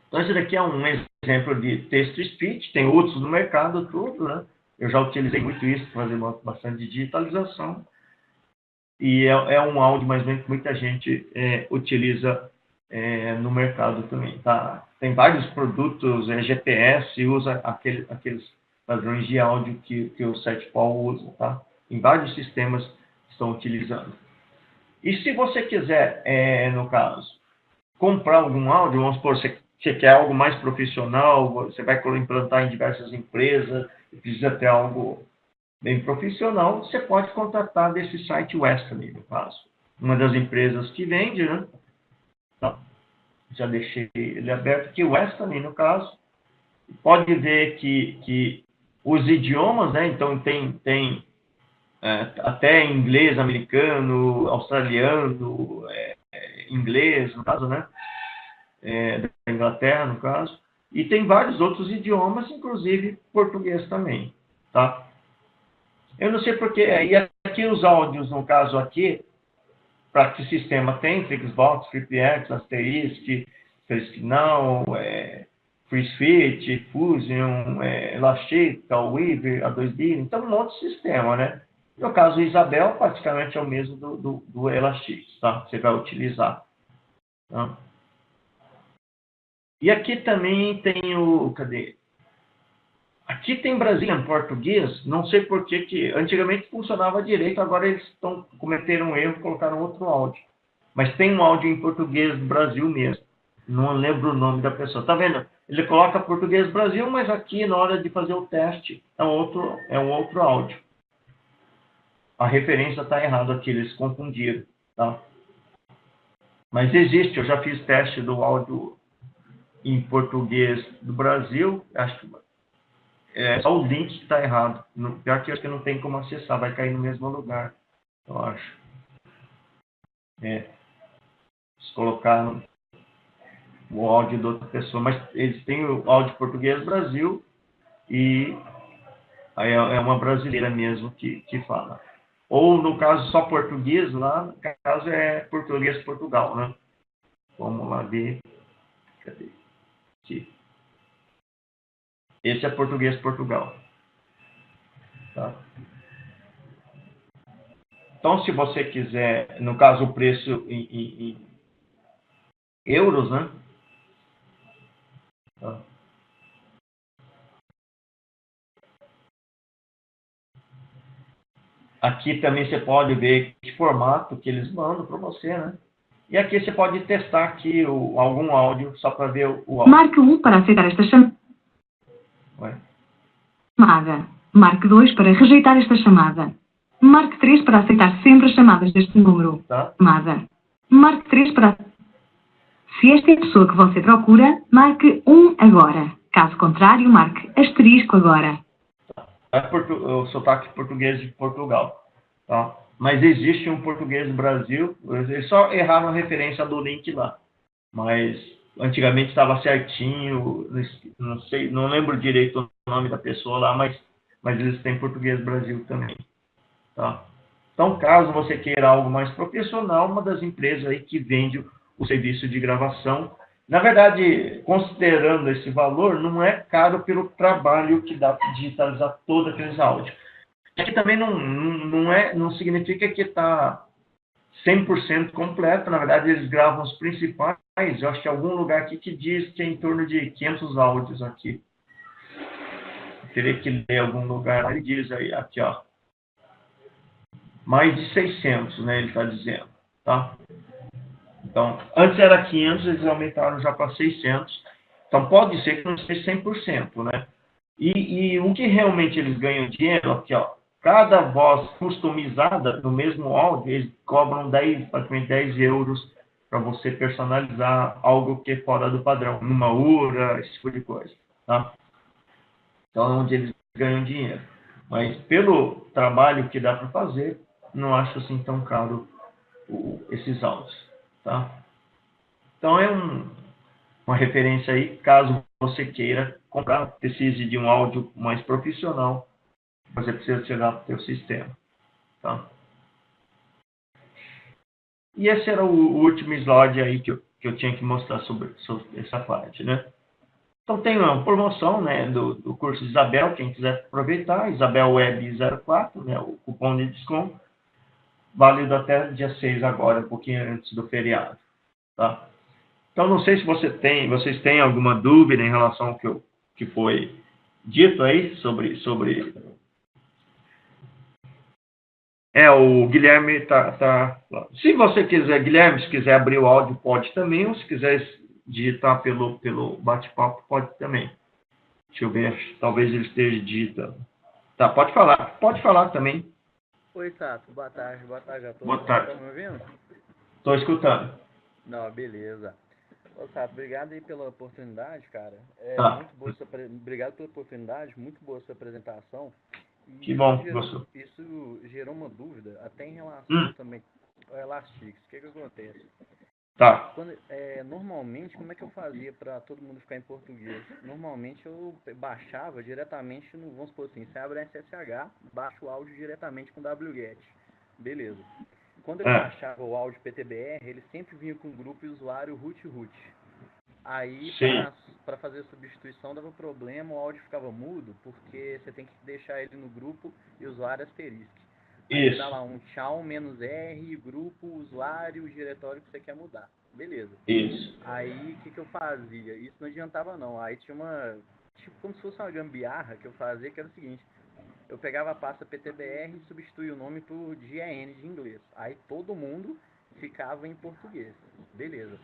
Então esse daqui é um exemplo de text-to-speech, tem outros no mercado, tudo, né? Eu já utilizei muito isso para fazer bastante digitalização. E é um áudio mais ou menos que muita gente utiliza no mercado também, tá? Tem vários produtos, GPS, usa aqueles padrões de áudio que o SETPOL usa, tá? Em vários sistemas estão utilizando. E se você quiser, no caso, comprar algum áudio, vamos supor, você quer algo mais profissional, você vai implantar em diversas empresas, precisa ter algo bem profissional, você pode contratar desse site Western, no caso. Uma das empresas que vende, né? Então, já deixei ele aberto aqui, o Western, no caso. Pode ver que os idiomas, né? Então, tem até inglês, americano, australiano, inglês, no caso, né? Da Inglaterra, no caso. E tem vários outros idiomas, inclusive português também, tá? Eu não sei porque, e aqui os áudios, no caso aqui, para que sistema tem, Flixbox, FreePX, Asterisk, Now, FreeSwitch, Fusion, Elastic, Weaver, A2B, então um monte de sistema, né? No caso, o Isabel praticamente é o mesmo do Elastic, tá? Você vai utilizar. Tá? E aqui também tem cadê? Aqui tem Brasília em português, não sei por que antigamente funcionava direito, agora eles cometeram um erro e colocaram outro áudio. Mas tem um áudio em português do Brasil mesmo. Não lembro o nome da pessoa. Tá vendo? Ele coloca português Brasil, mas aqui na hora de fazer o teste é um outro áudio. A referência está errada aqui, eles confundiram. Tá? Mas existe, eu já fiz teste do áudio em português do Brasil, acho que só o link que está errado. Pior que eu acho que não tem como acessar, vai cair no mesmo lugar, eu acho. Eles colocaram o áudio de outra pessoa, mas eles têm o áudio português Brasil e aí é uma brasileira mesmo que fala. Ou, no caso, só português lá, no caso é português Portugal, né? Vamos lá ver. Cadê? Aqui. Esse é português Portugal. Tá? Então, se você quiser, no caso, o preço em euros, né? Tá? Aqui também você pode ver que formato que eles mandam para você, né? E aqui você pode testar aqui algum áudio, só para ver o áudio. Marque 1 para aceitar esta chamada. Marque 2 para rejeitar esta chamada. Marque 3 para aceitar sempre as chamadas deste número. Tá? Marque 3 para... Se esta é a pessoa que você procura, marque 1 agora. Caso contrário, marque asterisco agora. É o sotaque português de Portugal. Tá? Mas existe um português do Brasil, eles só erraram a referência do link lá. Mas antigamente estava certinho, não sei, não lembro direito o nome da pessoa lá, mas eles têm português Brasil também. Tá? Então, caso você queira algo mais profissional, uma das empresas aí que vende o serviço de gravação. Na verdade, considerando esse valor, não é caro pelo trabalho que dá para digitalizar todos aqueles áudios. Aqui também não significa que está 100% completo. Na verdade, eles gravam os principais. Eu acho que em algum lugar aqui que diz que é em torno de 500 áudios aqui. Eu teria que ler algum lugar. Ele diz aí, aqui, ó. Mais de 600, né? Ele está dizendo. tá? Então, antes era 500, eles aumentaram já para 600. Então, pode ser que não seja 100%, né? E o que realmente eles ganham dinheiro, aqui, ó, cada voz customizada no mesmo áudio, eles cobram praticamente 10 euros para você personalizar algo que é fora do padrão, numa URA, esse tipo de coisa, tá? Então, é onde eles ganham dinheiro. Mas, pelo trabalho que dá para fazer, não acho assim tão caro esses áudios, tá? Então, é uma referência aí, caso você queira comprar, precise de um áudio mais profissional, você precisa tirar para o seu sistema, tá? E esse era o último slide aí que eu tinha que mostrar sobre essa parte, né? Então, tem uma promoção, né, do curso Isabel, quem quiser aproveitar, Isabel Web 04, né, o cupom de desconto, válido até dia 6 agora, um pouquinho antes do feriado, tá? Então, não sei se vocês têm alguma dúvida em relação ao que foi dito aí sobre... o Guilherme Se você quiser, Guilherme, se quiser abrir o áudio, pode também, ou se quiser digitar pelo bate-papo, pode também. Deixa eu ver, talvez ele esteja digitando. Tá, pode falar também. Oi, Tato, boa tarde a todos. Boa tarde. Estão me ouvindo? Estou escutando. Não, beleza. Ô, Tato, obrigado aí pela oportunidade, cara. Tá. Muito boa obrigado pela oportunidade, muito boa sua apresentação. E Que bom, gostou. isso gerou uma dúvida, até em relação também ao Elastix. O que acontece? Tá. Normalmente, como é que eu fazia para todo mundo ficar em português? Normalmente eu baixava diretamente no, vamos supor assim, você abre a SSH, baixa o áudio diretamente com wget. Beleza. Quando ele baixava o áudio PTBR, ele sempre vinha com o grupo e usuário root. Aí, para fazer a substituição, dava problema, o áudio ficava mudo, porque você tem que deixar ele no grupo e usuário asterisco. Aí dá lá um tchau, -R, grupo, usuário, o diretório que você quer mudar. Beleza. Isso. Aí, o que eu fazia? Isso não adiantava, não. Aí tinha tipo, como se fosse uma gambiarra que eu fazia, que era o seguinte: eu pegava a pasta PTBR e substituía o nome por GEN de inglês. Aí todo mundo ficava em português. Beleza.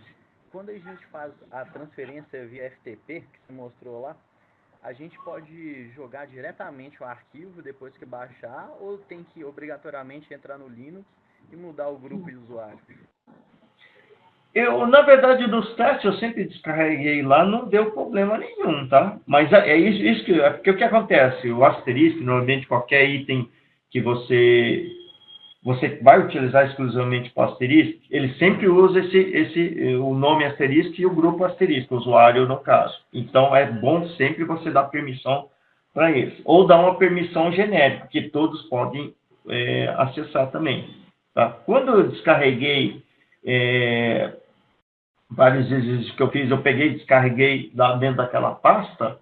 Quando a gente faz a transferência via FTP, que você mostrou lá, a gente pode jogar diretamente o arquivo depois que baixar, ou tem que obrigatoriamente entrar no Linux e mudar o grupo de usuário? Na verdade, dos testes, eu sempre descarreguei lá, não deu problema nenhum, tá? Mas é isso porque o que acontece? O asterisco, normalmente, qualquer item que você vai utilizar exclusivamente para o asterisco, ele sempre usa o nome asterisco e o grupo asterisco, o usuário no caso. Então, é bom sempre você dar permissão para eles. Ou dar uma permissão genérica, que todos podem acessar também. Tá? Quando eu descarreguei, várias vezes que eu fiz, eu peguei e descarreguei lá dentro daquela pasta,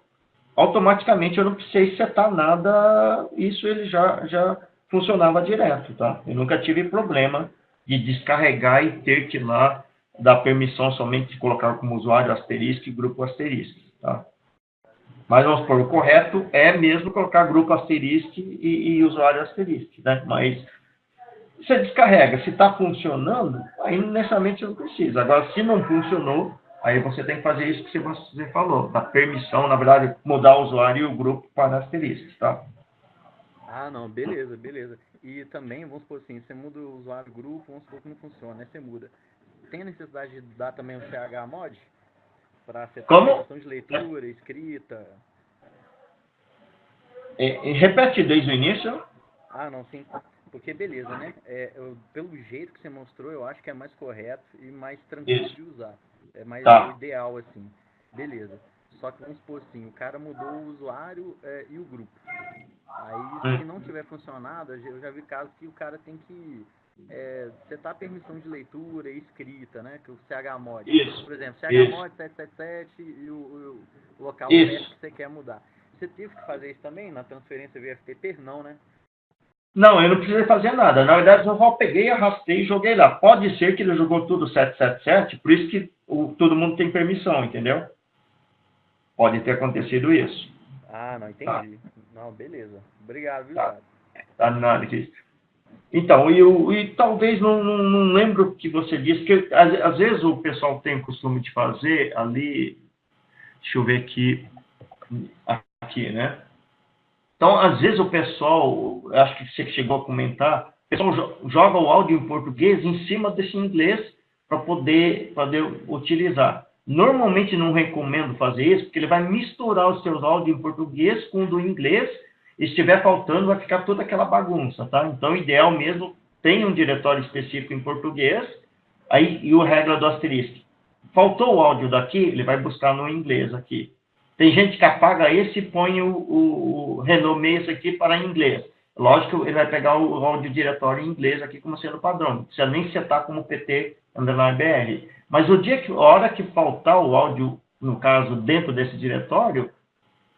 automaticamente eu não precisei setar nada, isso ele já funcionava direto, tá? Eu nunca tive problema de descarregar e ter que ir lá dar permissão somente de colocar como usuário asterisco e grupo asterisco, tá? Mas vamos supor, o correto é mesmo colocar grupo asterisco e usuário asterisco, né? Mas você descarrega, se está funcionando, aí necessariamente você não precisa. Agora, se não funcionou, aí você tem que fazer isso que você falou, da permissão, na verdade, mudar o usuário e o grupo para asterisco, tá? Ah, não, beleza. E também, vamos supor assim, você muda o usuário grupo, vamos supor que não funciona, né? Você muda. Tem a necessidade de dar também o chmod? Para setar a questão de leitura, escrita? Repete desde o início. Ah, não, sim. Porque beleza, né? Pelo jeito que você mostrou, eu acho que é mais correto e mais tranquilo de usar. É mais ideal, assim. Beleza. Só que vamos supor assim, o cara mudou o usuário e o grupo. Aí, se não tiver funcionado, eu já vi casos que o cara tem que setar a permissão de leitura e escrita, né? Que o chmod. Isso. Por exemplo, chmod 777 e o local PET que você quer mudar. Você teve que fazer isso também na transferência via FTP? Não, né? Não, eu não precisei fazer nada. Na verdade, eu só peguei, arrastei e joguei lá. Pode ser que ele jogou tudo 777, por isso que todo mundo tem permissão, entendeu? Pode ter acontecido isso. Ah, não, entendi. Não, beleza. Obrigado, viu, Tá. Tá nada, Cristo. Então, e talvez não lembro o que você disse, que às vezes o pessoal tem o costume de fazer ali, deixa eu ver aqui, né? Então, às vezes o pessoal, acho que você chegou a comentar, o pessoal joga o áudio em português em cima desse inglês para poder utilizar. Normalmente não recomendo fazer isso, porque ele vai misturar os seus áudios em português com o do inglês, e se estiver faltando, vai ficar toda aquela bagunça, tá? Então, o ideal mesmo, tem um diretório específico em português, aí, e o regra do asterisco. Faltou o áudio daqui, ele vai buscar no inglês aqui. Tem gente que apaga esse e põe renomeia isso aqui para inglês. Lógico que ele vai pegar o áudio diretório em inglês aqui como sendo padrão. Não precisa nem setar como PT_BR. Mas a hora que faltar o áudio, no caso, dentro desse diretório,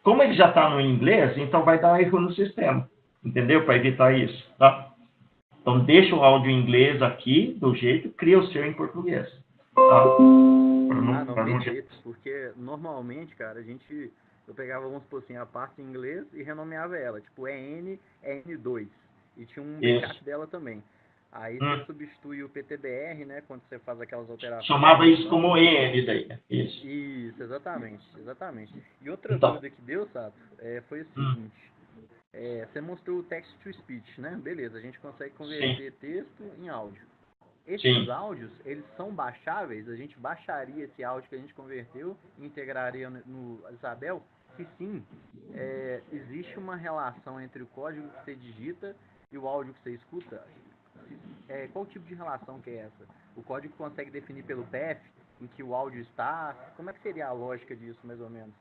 como ele já está no inglês, então vai dar erro no sistema. Entendeu? Para evitar isso, tá? Então, deixa o áudio em inglês aqui, do jeito, cria o seu em português. Tá? Não, perfeito, porque normalmente, cara, eu pegava, vamos supor assim, a parte em inglês e renomeava ela, tipo, EN, EN2, e tinha um backup dela também. Aí você substitui o PTBR, né, quando você faz aquelas alterações. Chamava isso como EN daí, né? Isso, exatamente. E outra dúvida que deu, Sato, foi o seguinte, você mostrou o text-to-speech, né, beleza, a gente consegue converter texto em áudio. Esses áudios, eles são baixáveis? A gente baixaria esse áudio que a gente converteu e integraria no Isabel? Se sim, existe uma relação entre o código que você digita e o áudio que você escuta? Qual tipo de relação que é essa? O código consegue definir pelo path em que o áudio está? Como é que seria a lógica disso, mais ou menos?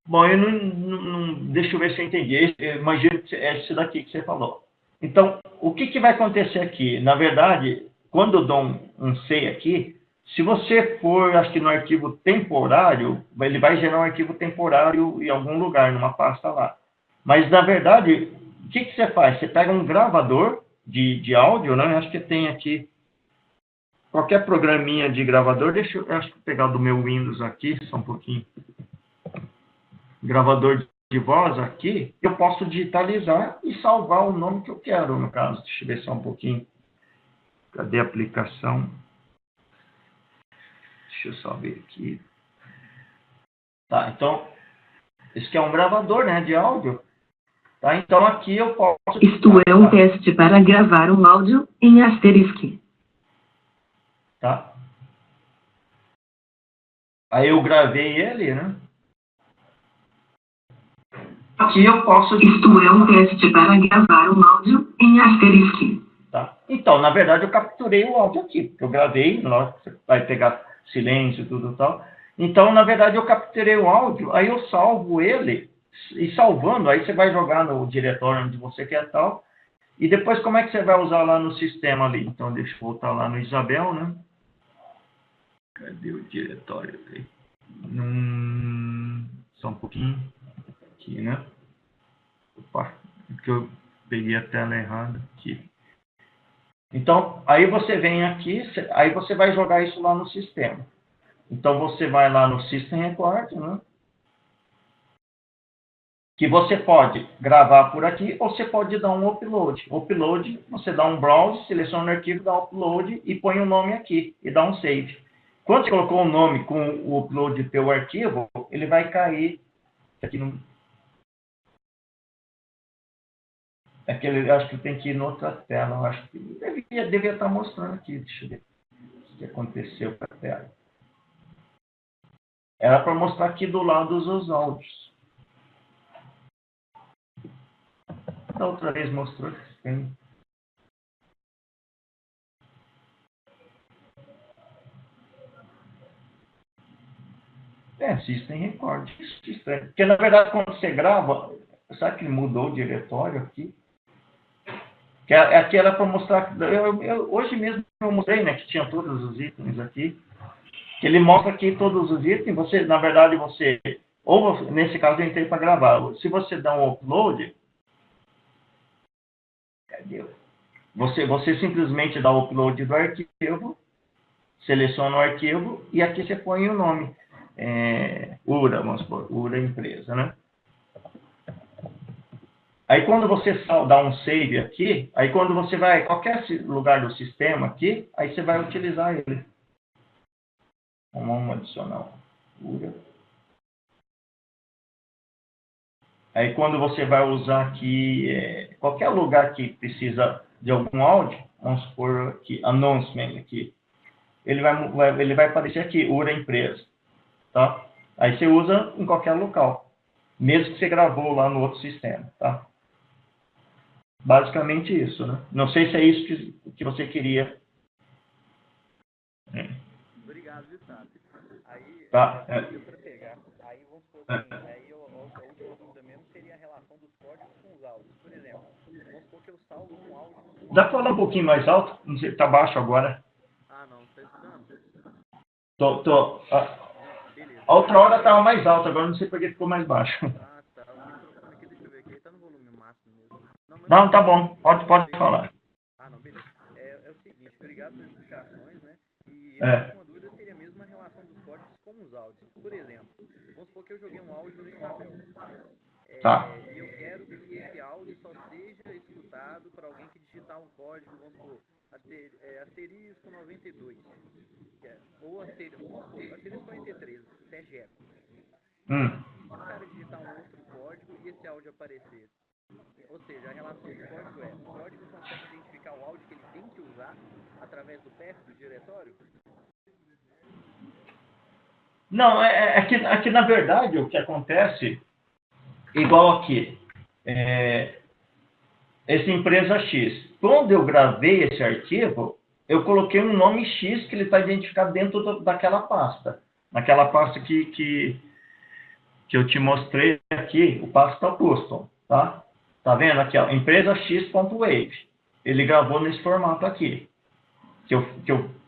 Bom, eu não deixa eu ver se eu entendi. Eu imagino que é isso daqui que você falou. Então, o que vai acontecer aqui? Na verdade, quando eu dou um C aqui, se você for, acho que no arquivo temporário, ele vai gerar um arquivo temporário em algum lugar, numa pasta lá. Mas, na verdade, o que você faz? Você pega um gravador de áudio, né? Acho que tem aqui qualquer programinha de gravador. Deixa eu acho que pegar do meu Windows aqui, só um pouquinho. Gravador de voz aqui, eu posso digitalizar e salvar o nome que eu quero, no caso. Deixa eu ver só um pouquinho. Cadê a aplicação? Deixa eu só ver aqui. Tá, então, esse aqui é um gravador, né, de áudio. Tá, então aqui eu posso... Isto é um teste para gravar um áudio em asterisco. Tá. Aí eu gravei ele, né? Aqui eu posso... Isto é um teste para gravar um áudio em asterisco. Tá. Então, na verdade, eu capturei o áudio aqui, porque eu gravei, você vai pegar silêncio e tudo e tal. Então, na verdade, eu capturei o áudio, aí eu salvo ele, e salvando, aí você vai jogar no diretório onde você quer tal, e depois como é que você vai usar lá no sistema ali? Então, deixa eu voltar lá no Isabel, né? Cadê o diretório aí? Só um pouquinho. Aqui, né? Opa, porque eu peguei a tela errada aqui. Então, aí você vem aqui, aí você vai jogar isso lá no sistema. Então, você vai lá no System Record, né? Que você pode gravar por aqui, ou você pode dar um upload. Upload, você dá um browse, seleciona o arquivo, dá upload e põe o nome aqui, e dá um save. Quando você colocou o nome com o upload do teu arquivo, ele vai cair aqui no... acho que tem que ir em outra tela. Eu acho que devia estar mostrando aqui. Deixa eu ver o que aconteceu com a tela. Era para mostrar aqui do lado os áudios. Da outra vez mostrou que tem. System Record. Porque, na verdade, quando você grava, sabe que ele mudou o diretório aqui? Que aqui era para mostrar... hoje mesmo eu mostrei, né, que tinha todos os itens aqui. Que ele mostra aqui todos os itens. Você, na verdade, ou nesse caso eu entrei para gravar. Se você dá um upload... Cadê? Você simplesmente dá o upload do arquivo, seleciona o arquivo e aqui você põe o nome. URA, vamos supor, URA empresa, né? Aí quando você dá um save aqui, aí quando você vai em qualquer lugar do sistema aqui, aí você vai utilizar ele. Vamos adicionar um. Aí quando você vai usar aqui, qualquer lugar que precisa de algum áudio, vamos supor aqui, announcement aqui, ele vai aparecer aqui, URA empresa, tá? Aí você usa em qualquer local, mesmo que você gravou lá no outro sistema, tá? Basicamente isso, né? Não sei se é isso que você queria. Obrigado, Gustavo. Aí, Tá. para pegar, aí vamos supor assim, aí a última dúvida mesmo seria a relação dos códigos com os áudios. Por exemplo, vamos supor que eu salvo um áudio. Dá para falar um pouquinho mais alto? Não sei, tá baixo agora. Ah, não está escutando? Beleza. A outra hora estava mais alto, agora não sei por que ficou mais baixo. Ah, tá. O microfone aqui, deixa eu ver aqui, ele tá no volume máximo mesmo. Não, tá bom. Pode falar. Ah, não, beleza. É o seguinte, obrigado pelas explicações, né? E uma dúvida seria mesmo a relação dos códigos com os áudios. Por exemplo, vamos supor que eu joguei um áudio no Isabel. Tá. E eu quero que esse áudio só seja escutado por alguém que digitar um código, vamos supor, asterisco 92. Ou asterisco 43, CGE. Se o cara digitar um outro código e esse áudio aparecer. Ou seja, a relação do código o código consegue identificar o áudio que ele tem que usar através do path do diretório? Não, aqui na verdade o que acontece, igual aqui, essa empresa X. Quando eu gravei esse arquivo, eu coloquei um nome X que ele está identificado dentro daquela pasta. Naquela pasta que eu te mostrei aqui, o pasta custom, tá? Tá vendo aqui, ó, empresa X.wave. Ele gravou nesse formato aqui.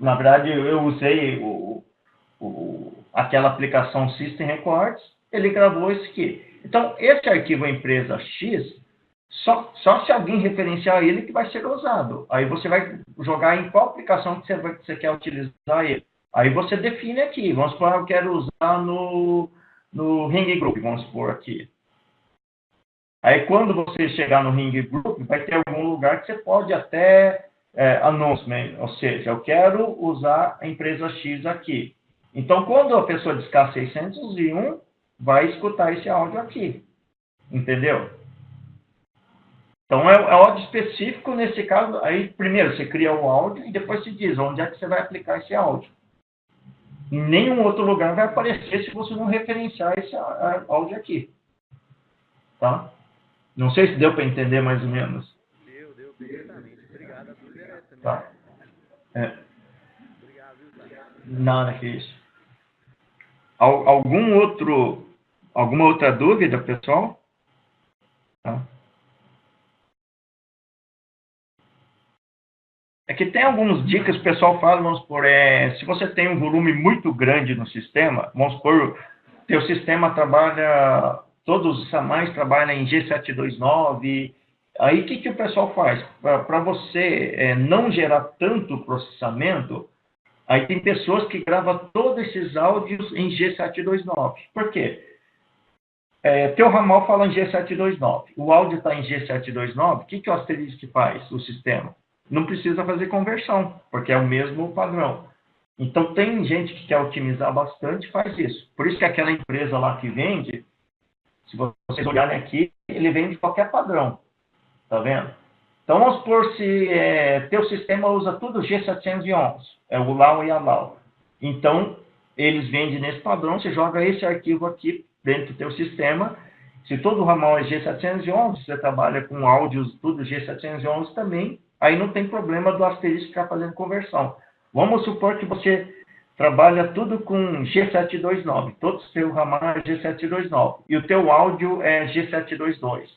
Na verdade, eu usei aquela aplicação System Records, ele gravou esse aqui. Então, esse arquivo empresa X, só se alguém referenciar ele que vai ser usado. Aí você vai jogar em qual aplicação que você quer utilizar ele. Aí você define aqui. Vamos supor, eu quero usar no Ring Group, vamos supor aqui. Aí quando você chegar no Ring Group, vai ter algum lugar que você pode até announcement, ou seja, eu quero usar a empresa X aqui. Então, quando a pessoa discar 601, vai escutar esse áudio aqui. Entendeu? Então, é áudio específico nesse caso. Aí, primeiro, você cria o áudio e depois se diz onde é que você vai aplicar esse áudio. Em nenhum outro lugar vai aparecer se você não referenciar esse áudio aqui. Tá? Não sei se deu para entender mais ou menos. Deu perfeitamente. Obrigado. A dúvida era essa, né? Tá. Obrigado, viu, Sérgio? Nada que isso. Alguma outra dúvida, pessoal? Tá. É que tem algumas dicas que o pessoal fala, vamos supor, se você tem um volume muito grande no sistema, vamos supor, teu sistema trabalha, todos os SAMAs trabalham em G729, aí o que o pessoal faz? Para você não gerar tanto processamento, aí tem pessoas que gravam todos esses áudios em G729. Por quê? Teu ramal fala em G729, o áudio está em G729, o que o asterisco faz, o sistema? Não precisa fazer conversão, porque é o mesmo padrão. Então, tem gente que quer otimizar bastante, faz isso. Por isso que aquela empresa lá que vende, se vocês olharem aqui, ele vende qualquer padrão. Tá vendo? Então, vamos supor se teu sistema usa tudo G711, é o LAW e a LAW. Então, eles vendem nesse padrão, você joga esse arquivo aqui dentro do teu sistema. Se todo o ramal é G711, você trabalha com áudios tudo G711 também, aí não tem problema do asterisco ficar fazendo conversão. Vamos supor que você trabalha tudo com G729, todo o seu ramal é G729, e o teu áudio é G722.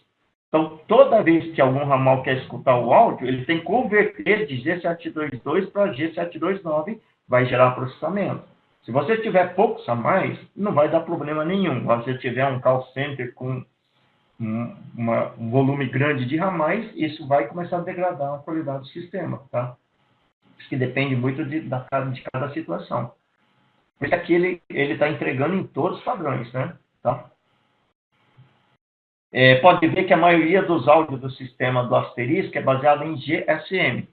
Então, toda vez que algum ramal quer escutar o áudio, ele tem que converter de G722 para G729, vai gerar processamento. Se você tiver poucos a mais, não vai dar problema nenhum. Se você tiver um call center com um volume grande de ramais, isso vai começar a degradar a qualidade do sistema, tá? Isso que depende muito de cada situação. Porque aqui ele está entregando em todos os padrões, né? Tá? pode ver que a maioria dos áudios do sistema do Asterisk é baseado em GSM.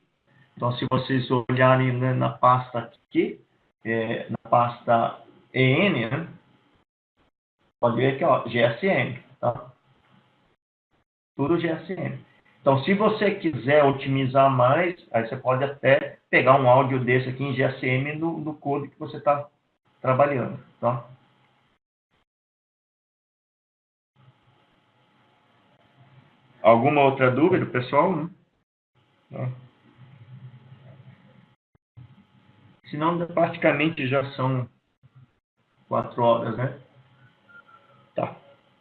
Então, se vocês olharem na pasta aqui, na pasta EN, né? Pode ver aqui, ó, GSM, tá? Tudo GSM. Então, se você quiser otimizar mais, aí você pode até pegar um áudio desse aqui em GSM no code que você está trabalhando, tá? Alguma outra dúvida, pessoal? Né? Tá. Senão, praticamente já são 4 horas, né? Tá.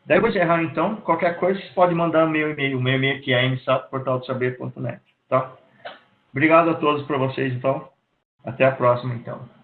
Daí eu vou encerrar, então. Qualquer coisa, vocês podem mandar meu e-mail. O meu e-mail aqui é msap@portaldosaber.net, tá? Obrigado a todos por vocês, então. Até a próxima, então.